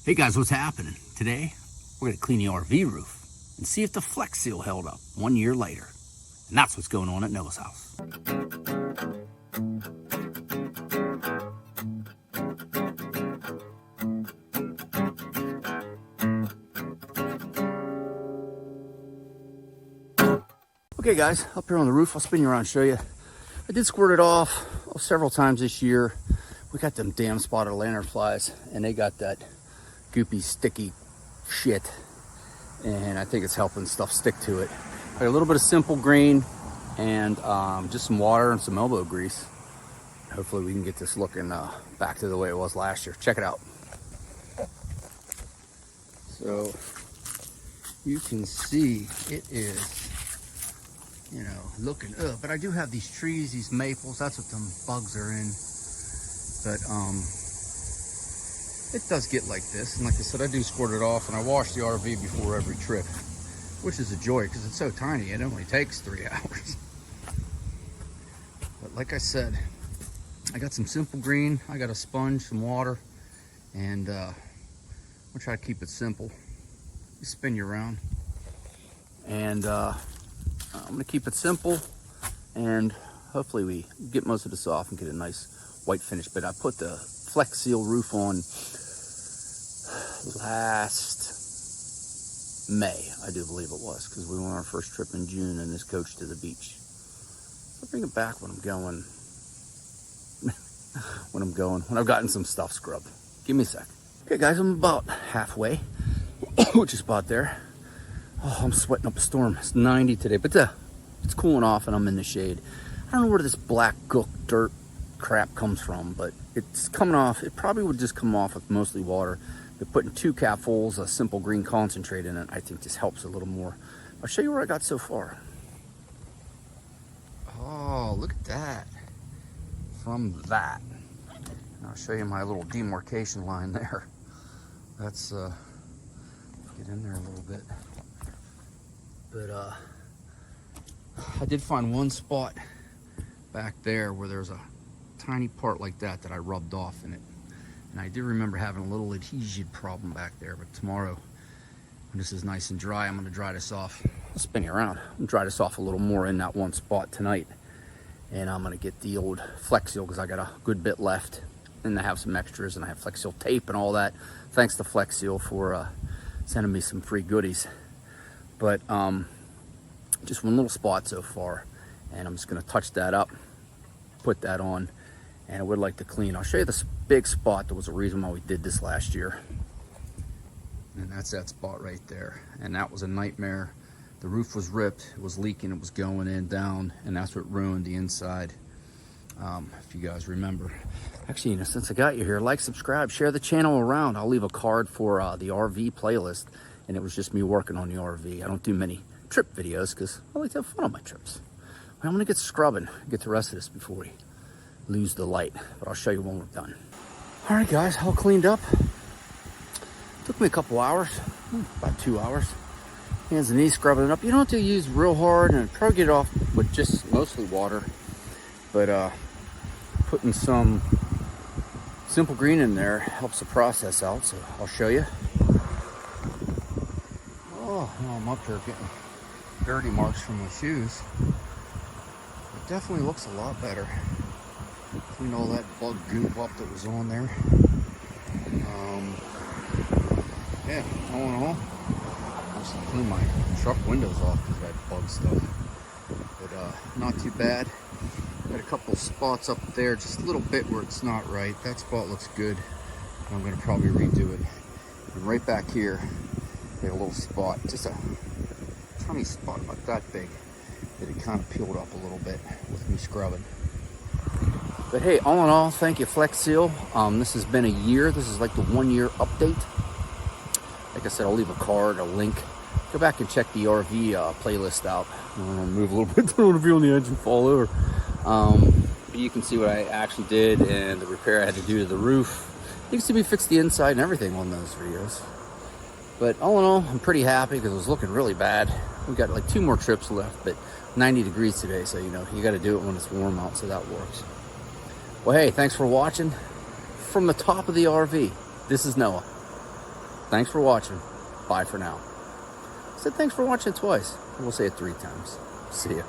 Hey guys, what's happening? Today, we're gonna clean the RV roof and see if the flex seal held up 1 year later. And that's what's going on at Noah's house. Okay guys, up here on the roof, I'll spin you around and show you. I did squirt it off several times this year. We got them damn spotted lanternflies, and they got that goopy, sticky shit, and I think it's helping stuff stick to it. Got a little bit of simple green and just some water and some elbow grease. Hopefully we can get this looking back to the way it was last year. Check it out. So you can see it is, you know, looking up, but I do have these trees, these maples, that's what them bugs are in. But it does get like this, and like I said, I do squirt it off, and I wash the RV before every trip, which is a joy because it's so tiny. It only takes 3 hours. But like I said, I got some simple green, I got a sponge, some water, and I'm gonna try to keep it simple. You spin you around, and I'm gonna keep it simple, and hopefully we get most of this off and get a nice white finish. But I put the flex seal roof on last May, I do believe it was, because we went on our first trip in June in this coach to the beach. I'll bring it back when I'm going, when I've gotten some stuff scrubbed. Give me a sec. Okay guys, I'm about halfway, which is about there. Oh, I'm sweating up a storm. It's 90 today, but it's cooling off and I'm in the shade. I don't know where this black gook dirt crap comes from, but it's coming off. It probably would just come off with mostly water. They're putting 2 capfuls of simple green concentrate in it. I think this helps a little more. I'll show you where I got so far. Oh, look at that. From that. And I'll show you my little demarcation line there. That's, get in there a little bit. But I did find one spot back there where there's a tiny part like that I rubbed off in it, and I do remember having a little adhesion problem back there. But tomorrow, when this is nice and dry, I'm going to dry this off. I'll spin you around and dry this off a little more in that one spot tonight, and I'm going to get the old flex seal because I got a good bit left, and I have some extras, and I have flex seal tape and all that. Thanks to Flex Seal for sending me some free goodies. But just one little spot so far, and I'm just going to touch that up, put that on, and I would like to clean. I'll show you this big spot. There was a reason why we did this last year, and that's that spot right there. And that was a nightmare. The roof was ripped, it was leaking, it was going in down, and that's what ruined the inside. If you guys remember. Actually, you know, since I got you here, like, subscribe, share the channel around. I'll leave a card for the RV playlist, and it was just me working on the RV. I don't do many trip videos because I like to have fun on my trips. Well, I'm gonna get scrubbing, get the rest of this before we lose the light, but I'll show you when we're done. All right guys, all cleaned up. Took me a couple hours, about 2 hours. Hands and knees scrubbing it up. You don't have to use real hard, and probably get it off with just mostly water. But putting some simple green in there helps the process out, so I'll show you. Oh, I'm up here getting dirty marks from my shoes. It definitely looks a lot better. Clean all that bug goop up that was on there. Yeah, all in all, I just clean my truck windows off because I had bug stuff. But not too bad. Got a couple spots up there, just a little bit where it's not right. That spot looks good. I'm going to probably redo it. And right back here, a little spot, just a tiny spot about that big, that it kind of peeled up a little bit with me scrubbing. But hey, all in all, thank you, Flex Seal. This has been a year. This is like the 1 year update. Like I said, I'll leave a card, a link. Go back and check the RV playlist out. I'm gonna move a little bit. Don't want to be on the edge and fall over. But you can see what I actually did and the repair I had to do to the roof. You can see me fix the inside and everything on those videos. But all in all, I'm pretty happy because it was looking really bad. We got like 2 more trips left, but 90 degrees today, so you know, you got to do it when it's warm out, so that works. Well, hey, thanks for watching from the top of the RV. This is Noah. thanks for watching. Bye for now. I said thanks for watching twice. We'll say it 3 times. See ya.